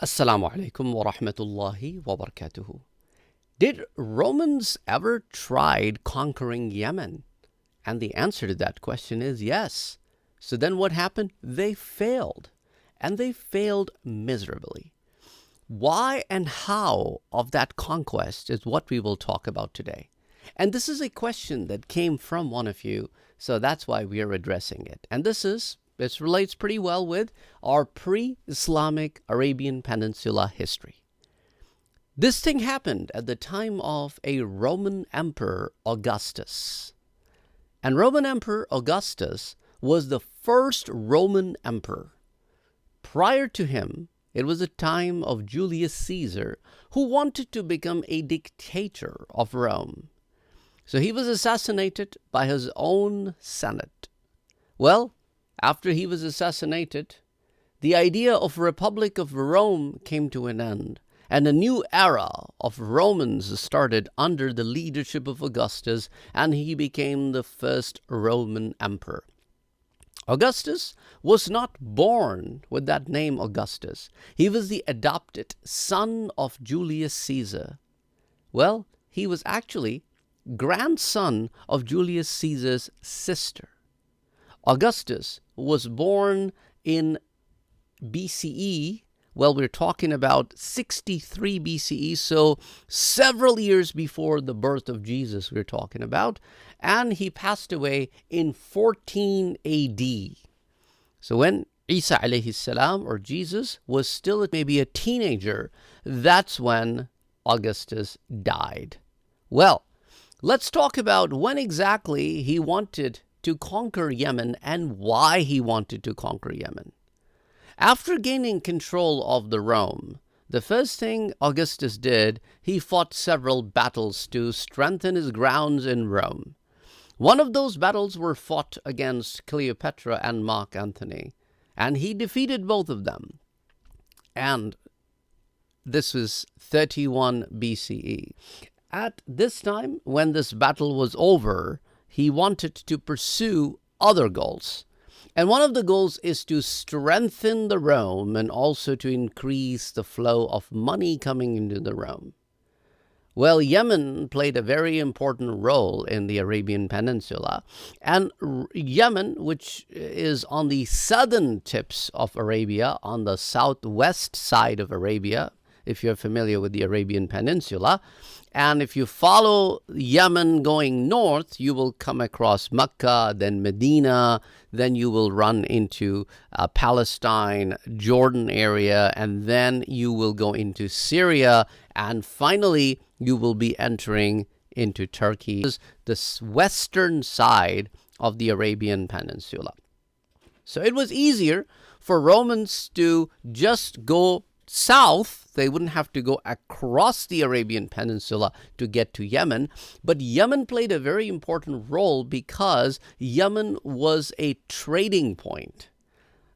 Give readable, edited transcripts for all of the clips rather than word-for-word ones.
Assalamu alaikum wa rahmatullahi wa barakatuhu. Did Romans ever tried conquering Yemen? And the answer to that question is yes. So then what happened? They failed. And they failed miserably. Why and how of that conquest is what we will talk about today. And this is a question that came from one of you, so that's why we are addressing it. And this relates pretty well with our pre-Islamic Arabian Peninsula history. This thing happened at the time of a Roman Emperor, Augustus. And Roman Emperor Augustus was the first Roman emperor. Prior to him, it was a time of Julius Caesar, who wanted to become a dictator of Rome. So he was assassinated by his own Senate. Well, after he was assassinated, the idea of Republic of Rome came to an end, and a new era of Romans started under the leadership of Augustus, and he became the first Roman emperor. Augustus was not born with that name Augustus. He was the adopted son of Julius Caesar. Well, he was actually grandson of Julius Caesar's sister. Augustus was born in BCE. Well, we're talking about 63 BCE, so several years before the birth of Jesus we're talking about, and he passed away in 14 AD. So when Isa alayhi salam, or Jesus, was still maybe a teenager, that's when Augustus died. Well, let's talk about when exactly he wanted to conquer Yemen and why he wanted to conquer Yemen. After gaining control of the Rome, the first thing Augustus did, he fought several battles to strengthen his grounds in Rome. One of those battles were fought against Cleopatra and Mark Antony, and he defeated both of them. And this was 31 BCE. At this time, when this battle was over, he wanted to pursue other goals. And one of the goals is to strengthen the Rome and also to increase the flow of money coming into the Rome. Well, Yemen played a very important role in the Arabian Peninsula. And Yemen, which is on the southern tips of Arabia, on the southwest side of Arabia, if you're familiar with the Arabian Peninsula. And if you follow Yemen going north, you will come across Mecca, then Medina, then you will run into Palestine, Jordan area, and then you will go into Syria, and finally you will be entering into Turkey, the western side of the Arabian Peninsula. So it was easier for Romans to just go south. They wouldn't have to go across the Arabian Peninsula to get to Yemen. But Yemen played a very important role because Yemen was a trading point.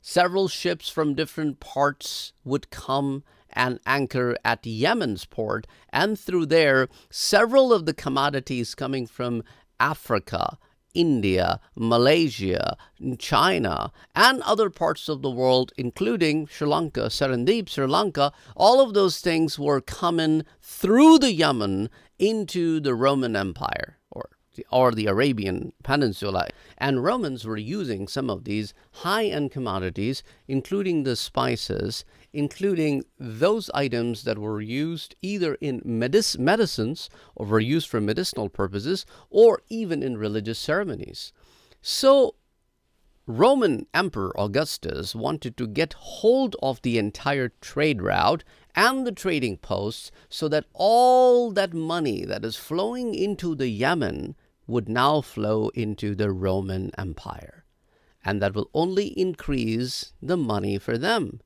Several ships from different parts would come and anchor at Yemen's port, and through there, several of the commodities coming from Africa, India, Malaysia, China, and other parts of the world, including Sri Lanka, Serendip, Sri Lanka, all of those things were coming through the Yemen into the Roman Empire or the Arabian Peninsula. And Romans were using some of these high-end commodities, including the spices, including those items that were used either in medicines or were used for medicinal purposes or even in religious ceremonies. So Roman Emperor Augustus wanted to get hold of the entire trade route and the trading posts so that all that money that is flowing into the Yemen would now flow into the Roman Empire. And that will only increase the money for them.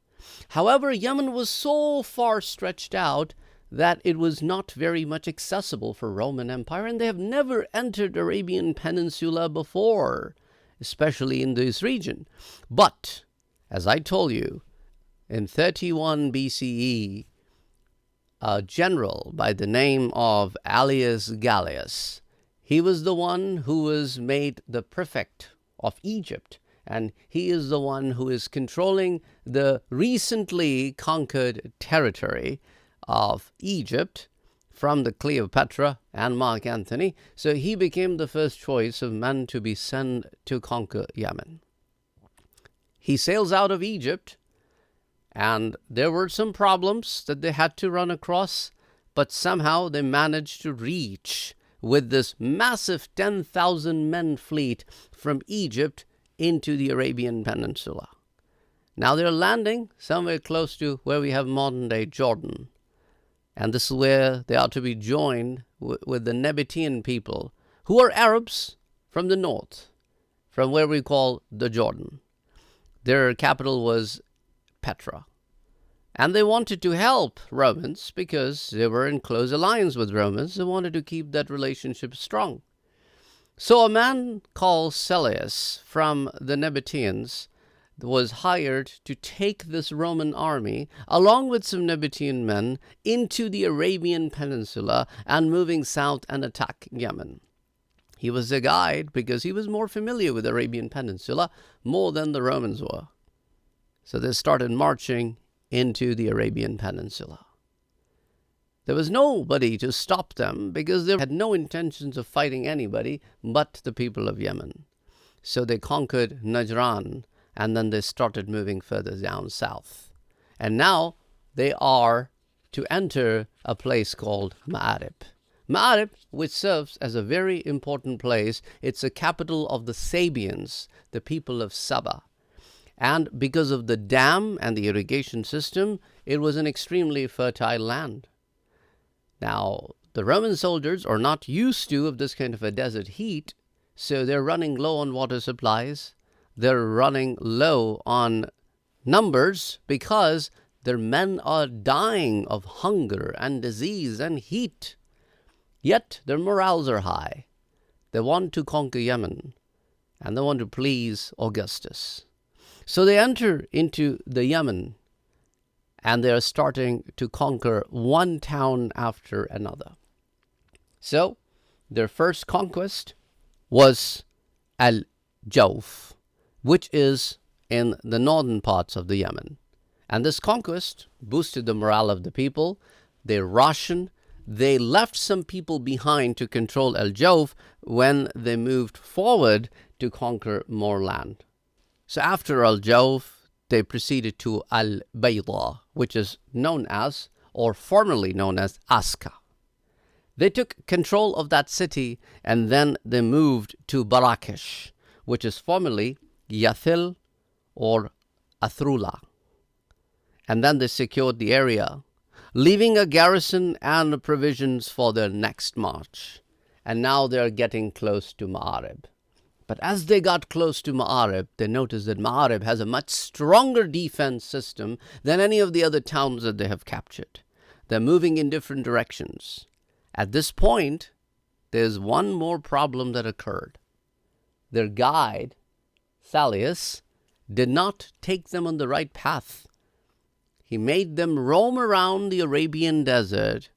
However, Yemen was so far stretched out that it was not very much accessible for Roman Empire, and they have never entered Arabian Peninsula before, especially in this region. But, as I told you, in 31 BCE, a general by the name of Aelius Gallus, he was the one who was made the prefect of Egypt, and he is the one who is controlling the recently conquered territory of Egypt from the Cleopatra and Mark Antony. So he became the first choice of men to be sent to conquer Yemen. He sails out of Egypt, and there were some problems that they had to run across, but somehow they managed to reach with this massive 10,000 men fleet from Egypt into the Arabian Peninsula. Now they're landing somewhere close to where we have modern-day Jordan. And this is where they are to be joined with the Nabatean people, who are Arabs from the north, from where we call the Jordan. Their capital was Petra. And they wanted to help Romans because they were in close alliance with Romans. They wanted to keep that relationship strong. So a man called Salius from the Nabateans was hired to take this Roman army, along with some Nabatean men, into the Arabian Peninsula and moving south and attack Yemen. He was a guide because he was more familiar with the Arabian Peninsula more than the Romans were. So they started marching into the Arabian Peninsula. There was nobody to stop them because they had no intentions of fighting anybody but the people of Yemen. So they conquered Najran, and then they started moving further down south. And now they are to enter a place called Ma'arib. Ma'arib, which serves as a very important place, it's the capital of the Sabians, the people of Saba. And because of the dam and the irrigation system, it was an extremely fertile land. Now, the Roman soldiers are not used to of this kind of a desert heat, so they're running low on water supplies. They're running low on numbers because their men are dying of hunger and disease and heat. Yet their morals are high. They want to conquer Yemen, and they want to please Augustus. So they enter into the Yemen, and they are starting to conquer one town after another. So their first conquest was Al-Jawf, which is in the northern parts of the Yemen. And this conquest boosted the morale of the people. They rationed. They left some people behind to control Al-Jawf when they moved forward to conquer more land. So after Al-Jawf, they proceeded to Al-Bayda, which is known as, or formerly known as, Aska. They took control of that city, and then they moved to Barakesh, which is formerly Yathil or Athrula. And then they secured the area, leaving a garrison and provisions for their next march. And now they are getting close to Ma'arib. But as they got close to Ma'arib, they noticed that Ma'arib has a much stronger defense system than any of the other towns that they have captured. They're moving in different directions. At this point, there's one more problem that occurred. Their guide, Salius, did not take them on the right path. He made them roam around the Arabian desert,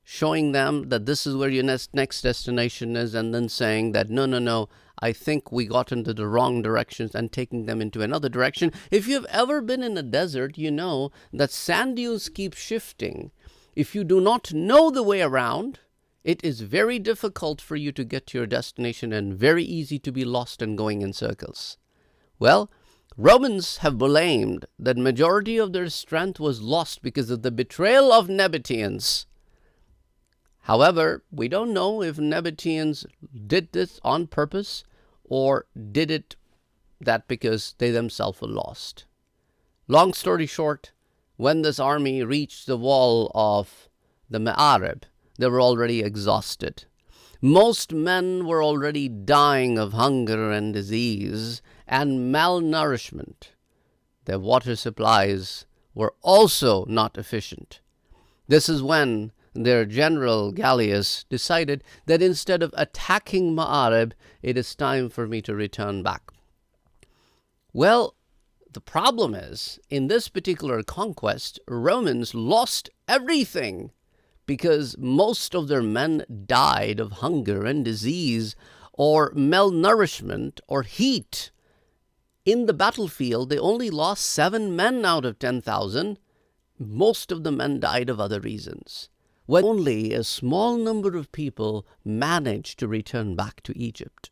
showing them that this is where your next destination is, and then saying that, no, I think we got into the wrong directions, and taking them into another direction. If you've ever been in a desert, you know that sand dunes keep shifting. If you do not know the way around, it is very difficult for you to get to your destination and very easy to be lost and going in circles. Well, Romans have blamed that majority of their strength was lost because of the betrayal of Nabateans. However, we don't know if Nabateans did this on purpose or did it that because they themselves were lost. Long story short, when this army reached the wall of the Ma'arib, they were already exhausted. Most men were already dying of hunger and disease and malnourishment. Their water supplies were also not efficient. This is when their general Gallius decided that instead of attacking Ma'arib, it is time for me to return back. Well, the problem is, in this particular conquest, Romans lost everything because most of their men died of hunger and disease or malnourishment or heat. In the battlefield, they only lost 7 men out of 10,000. Most of the men died of other reasons, when only a small number of people managed to return back to Egypt.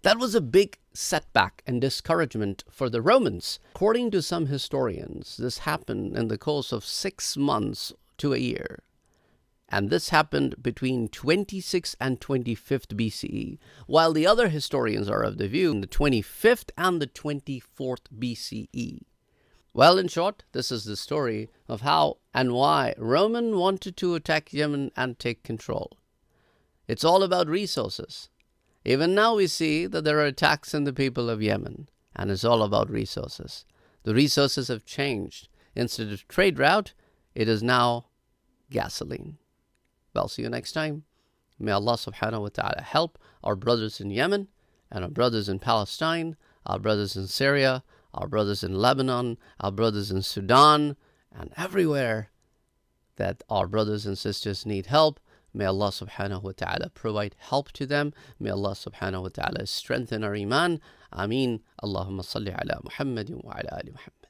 That was a big setback and discouragement for the Romans. According to some historians, this happened in the course of 6 months to a year. And this happened between 26 and 25th BCE, while the other historians are of the view in the 25th and the 24th BCE. Well, in short, this is the story of how and why Roman wanted to attack Yemen and take control. It's all about resources. Even now we see that there are attacks on the people of Yemen, and it's all about resources. The resources have changed. Instead of trade route, it is now gasoline. Well, see you next time. May Allah subhanahu wa ta'ala help our brothers in Yemen and our brothers in Palestine, our brothers in Syria, our brothers in Lebanon, our brothers in Sudan, and everywhere that our brothers and sisters need help. May Allah subhanahu wa ta'ala provide help to them. May Allah subhanahu wa ta'ala strengthen our iman. Ameen. Allahumma salli ala Muhammadin wa ala ali Muhammad.